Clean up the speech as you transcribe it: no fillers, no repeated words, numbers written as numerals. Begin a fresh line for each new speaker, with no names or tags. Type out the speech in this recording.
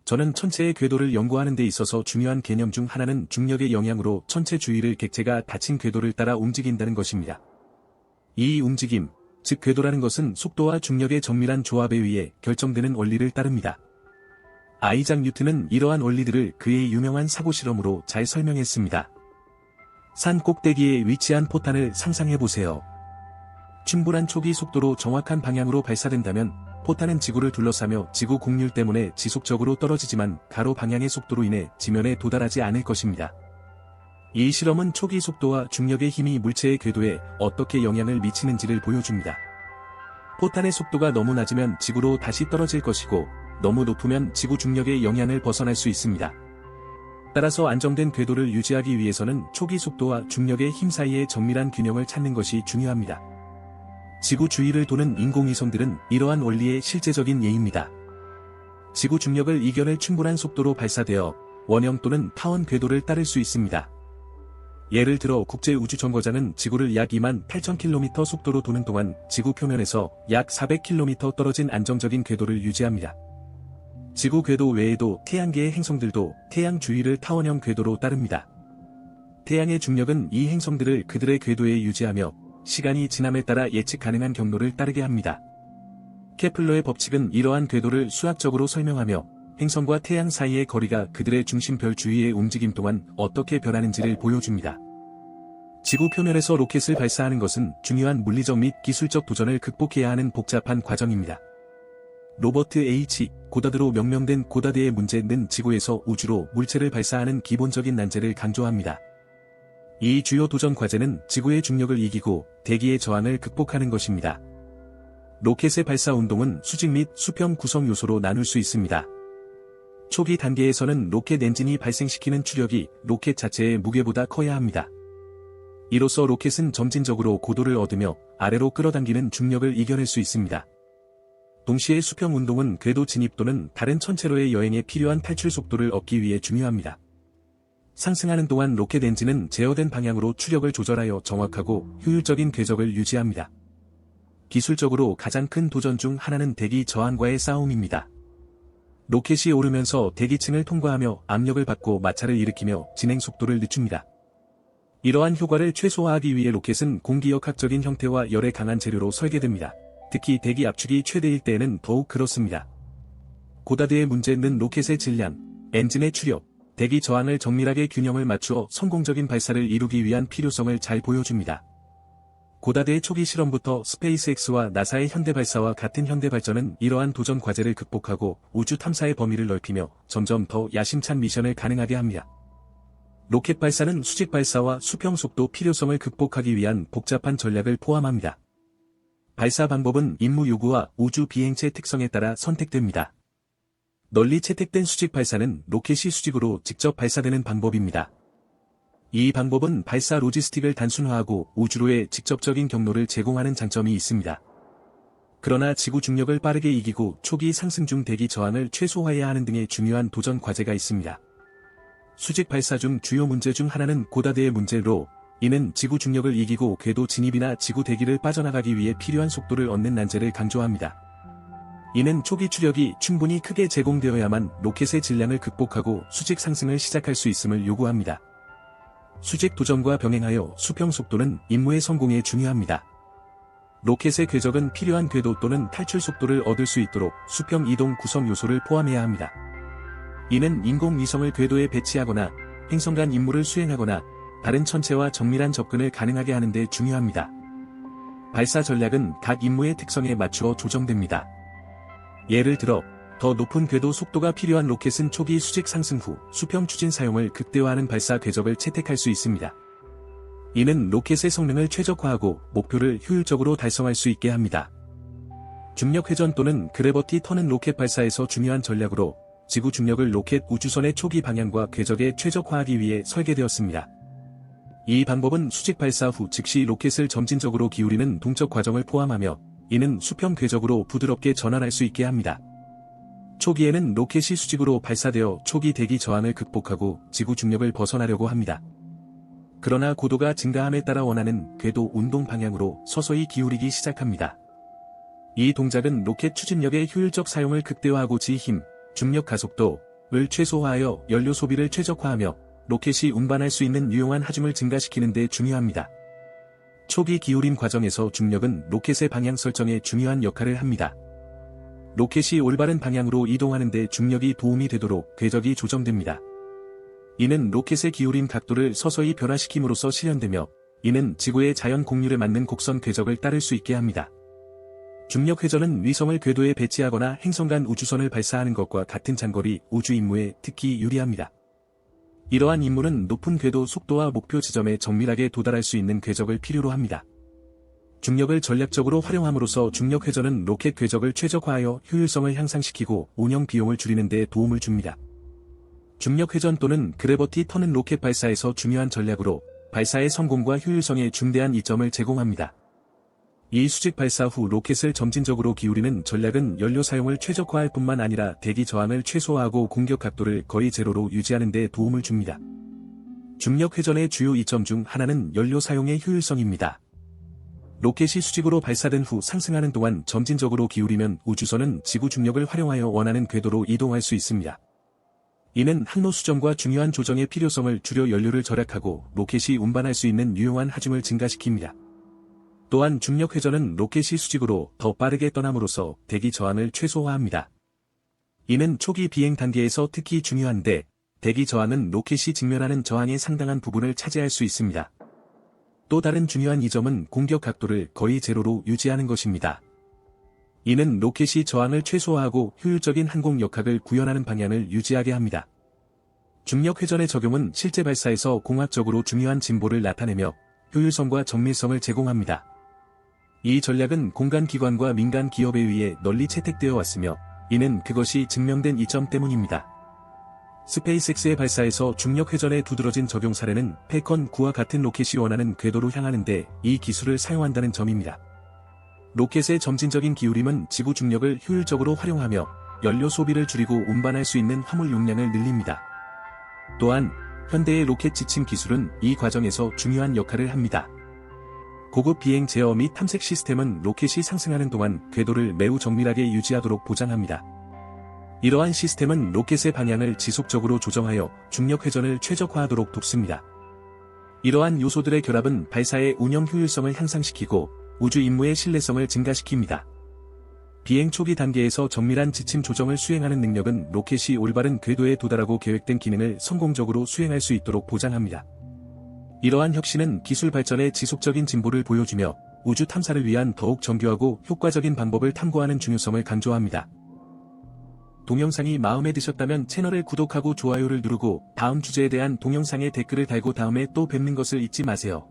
저는 천체의 궤도를 연구하는 데 있어서 중요한 개념 중 하나는 중력의 영향으로 천체 주위를 객체가 닫힌 궤도를 따라 움직인다는 것입니다. 이 움직임, 즉 궤도라는 것은 속도와 중력의 정밀한 조합에 의해 결정되는 원리를 따릅니다. 아이작 뉴턴은 이러한 원리들을 그의 유명한 사고 실험으로 잘 설명했습니다. 산 꼭대기에 위치한 포탄을 상상해보세요. 충분한 초기 속도로 정확한 방향으로 발사된다면 포탄은 지구를 둘러싸며 지구 곡률 때문에 지속적으로 떨어지지만 가로 방향의 속도로 인해 지면에 도달하지 않을 것입니다. 이 실험은 초기 속도와 중력의 힘이 물체의 궤도에 어떻게 영향을 미치는지를 보여줍니다. 포탄의 속도가 너무 낮으면 지구로 다시 떨어질 것이고 너무 높으면 지구 중력의 영향을 벗어날 수 있습니다. 따라서 안정된 궤도를 유지하기 위해서는 초기 속도와 중력의 힘 사이의 정밀한 균형을 찾는 것이 중요합니다. 지구 주위를 도는 인공위성들은 이러한 원리의 실제적인 예입니다. 지구 중력을 이겨낼 충분한 속도로 발사되어 원형 또는 타원 궤도를 따를 수 있습니다. 예를 들어 국제우주정거장은 지구를 약 28,000km 속도로 도는 동안 지구 표면에서 약 400km 떨어진 안정적인 궤도를 유지합니다. 지구 궤도 외에도 태양계의 행성들도 태양 주위를 타원형 궤도로 따릅니다. 태양의 중력은 이 행성들을 그들의 궤도에 유지하며 시간이 지남에 따라 예측 가능한 경로를 따르게 합니다. 케플러의 법칙은 이러한 궤도를 수학적으로 설명하며 행성과 태양 사이의 거리가 그들의 중심별 주위의 움직임 동안 어떻게 변하는지를 보여줍니다. 지구 표면에서 로켓을 발사하는 것은 중요한 물리적 및 기술적 도전을 극복해야 하는 복잡한 과정입니다. 로버트 H. 고다드로 명명된 고다드의 문제는 지구에서 우주로 물체를 발사하는 기본적인 난제를 강조합니다. 이 주요 도전 과제는 지구의 중력을 이기고 대기의 저항을 극복하는 것입니다. 로켓의 발사 운동은 수직 및 수평 구성 요소로 나눌 수 있습니다. 초기 단계에서는 로켓 엔진이 발생시키는 추력이 로켓 자체의 무게보다 커야 합니다. 이로써 로켓은 점진적으로 고도를 얻으며 아래로 끌어당기는 중력을 이겨낼 수 있습니다. 동시에 수평 운동은 궤도 진입 또는 다른 천체로의 여행에 필요한 탈출 속도를 얻기 위해 중요합니다. 상승하는 동안 로켓 엔진은 제어된 방향으로 추력을 조절하여 정확하고 효율적인 궤적을 유지합니다. 기술적으로 가장 큰 도전 중 하나는 대기 저항과의 싸움입니다. 로켓이 오르면서 대기층을 통과하며 압력을 받고 마찰을 일으키며 진행 속도를 늦춥니다. 이러한 효과를 최소화하기 위해 로켓은 공기역학적인 형태와 열에 강한 재료로 설계됩니다. 특히 대기 압축이 최대일 때에는 더욱 그렇습니다. 고다드의 문제는 로켓의 질량, 엔진의 추력, 대기 저항을 정밀하게 균형을 맞추어 성공적인 발사를 이루기 위한 필요성을 잘 보여줍니다. 고다드의 초기 실험부터 스페이스X와 나사의 현대 발사와 같은 현대 발전은 이러한 도전 과제를 극복하고 우주 탐사의 범위를 넓히며 점점 더 야심찬 미션을 가능하게 합니다. 로켓 발사는 수직 발사와 수평 속도 필요성을 극복하기 위한 복잡한 전략을 포함합니다. 발사 방법은 임무 요구와 우주 비행체 특성에 따라 선택됩니다. 널리 채택된 수직 발사는 로켓이 수직으로 직접 발사되는 방법입니다. 이 방법은 발사 로지스틱을 단순화하고 우주로의 직접적인 경로를 제공하는 장점이 있습니다. 그러나 지구 중력을 빠르게 이기고 초기 상승 중 대기 저항을 최소화해야 하는 등의 중요한 도전 과제가 있습니다. 수직 발사 중 주요 문제 중 하나는 고다드의 문제로, 이는 지구 중력을 이기고 궤도 진입이나 지구 대기를 빠져나가기 위해 필요한 속도를 얻는 난제를 강조합니다. 이는 초기 추력이 충분히 크게 제공되어야만 로켓의 질량을 극복하고 수직 상승을 시작할 수 있음을 요구합니다. 수직 도전과 병행하여 수평 속도는 임무의 성공에 중요합니다. 로켓의 궤적은 필요한 궤도 또는 탈출 속도를 얻을 수 있도록 수평 이동 구성 요소를 포함해야 합니다. 이는 인공위성을 궤도에 배치하거나 행성 간 임무를 수행하거나 다른 천체와 정밀한 접근을 가능하게 하는 데 중요합니다. 발사 전략은 각 임무의 특성에 맞추어 조정됩니다. 예를 들어, 더 높은 궤도 속도가 필요한 로켓은 초기 수직 상승 후 수평 추진 사용을 극대화하는 발사 궤적을 채택할 수 있습니다. 이는 로켓의 성능을 최적화하고 목표를 효율적으로 달성할 수 있게 합니다. 중력 회전 또는 그래버티 턴은 로켓 발사에서 중요한 전략으로 지구 중력을 로켓 우주선의 초기 방향과 궤적에 최적화하기 위해 설계되었습니다. 이 방법은 수직 발사 후 즉시 로켓을 점진적으로 기울이는 동적 과정을 포함하며 이는 수평 궤적으로 부드럽게 전환할 수 있게 합니다. 초기에는 로켓이 수직으로 발사되어 초기 대기 저항을 극복하고 지구 중력을 벗어나려고 합니다. 그러나 고도가 증가함에 따라 원하는 궤도 운동 방향으로 서서히 기울이기 시작합니다. 이 동작은 로켓 추진력의 효율적 사용을 극대화하고 지 힘, 중력 가속도, 최소화하여 연료 소비를 최적화하며 로켓이 운반할 수 있는 유용한 하중을 증가시키는 데 중요합니다. 초기 기울임 과정에서 중력은 로켓의 방향 설정에 중요한 역할을 합니다. 로켓이 올바른 방향으로 이동하는 데 중력이 도움이 되도록 궤적이 조정됩니다. 이는 로켓의 기울임 각도를 서서히 변화시킴으로써 실현되며, 이는 지구의 자연 곡률에 맞는 곡선 궤적을 따를 수 있게 합니다. 중력 회전은 위성을 궤도에 배치하거나 행성 간 우주선을 발사하는 것과 같은 장거리 우주 임무에 특히 유리합니다. 이러한 임무는 높은 궤도 속도와 목표 지점에 정밀하게 도달할 수 있는 궤적을 필요로 합니다. 중력을 전략적으로 활용함으로써 중력 회전은 로켓 궤적을 최적화하여 효율성을 향상시키고 운영 비용을 줄이는 데 도움을 줍니다. 중력 회전 또는 그래버티 턴은 로켓 발사에서 중요한 전략으로 발사의 성공과 효율성에 중대한 이점을 제공합니다. 이 수직 발사 후 로켓을 점진적으로 기울이는 전략은 연료 사용을 최적화할 뿐만 아니라 대기 저항을 최소화하고 공격 각도를 거의 제로로 유지하는 데 도움을 줍니다. 중력 회전의 주요 이점 중 하나는 연료 사용의 효율성입니다. 로켓이 수직으로 발사된 후 상승하는 동안 점진적으로 기울이면 우주선은 지구 중력을 활용하여 원하는 궤도로 이동할 수 있습니다. 이는 항로 수정과 중요한 조정의 필요성을 줄여 연료를 절약하고 로켓이 운반할 수 있는 유용한 하중을 증가시킵니다. 또한 중력 회전은 로켓이 수직으로 더 빠르게 떠남으로써 대기 저항을 최소화합니다. 이는 초기 비행 단계에서 특히 중요한데, 대기 저항은 로켓이 직면하는 저항의 상당한 부분을 차지할 수 있습니다. 또 다른 중요한 이점은 공격 각도를 거의 제로로 유지하는 것입니다. 이는 로켓이 저항을 최소화하고 효율적인 항공 역학을 구현하는 방향을 유지하게 합니다. 중력 회전의 적용은 실제 발사에서 공학적으로 중요한 진보를 나타내며 효율성과 정밀성을 제공합니다. 이 전략은 공간 기관과 민간 기업에 의해 널리 채택되어 왔으며, 이는 그것이 증명된 이점 때문입니다. 스페이스X의 발사에서 중력 회전의 두드러진 적용 사례는 팰컨 9와 같은 로켓이 원하는 궤도로 향하는데 이 기술을 사용한다는 점입니다. 로켓의 점진적인 기울임은 지구 중력을 효율적으로 활용하며 연료 소비를 줄이고 운반할 수 있는 화물 용량을 늘립니다. 또한 현대의 로켓 지침 기술은 이 과정에서 중요한 역할을 합니다. 고급 비행 제어 및 탐색 시스템은 로켓이 상승하는 동안 궤도를 매우 정밀하게 유지하도록 보장합니다. 이러한 시스템은 로켓의 방향을 지속적으로 조정하여 중력 회전을 최적화하도록 돕습니다. 이러한 요소들의 결합은 발사의 운영 효율성을 향상시키고 우주 임무의 신뢰성을 증가시킵니다. 비행 초기 단계에서 정밀한 지침 조정을 수행하는 능력은 로켓이 올바른 궤도에 도달하고 계획된 기능을 성공적으로 수행할 수 있도록 보장합니다. 이러한 혁신은 기술 발전의 지속적인 진보를 보여주며 우주 탐사를 위한 더욱 정교하고 효과적인 방법을 탐구하는 중요성을 강조합니다. 동영상이 마음에 드셨다면 채널을 구독하고 좋아요를 누르고 다음 주제에 대한 동영상에 댓글을 달고 다음에 또 뵙는 것을 잊지 마세요.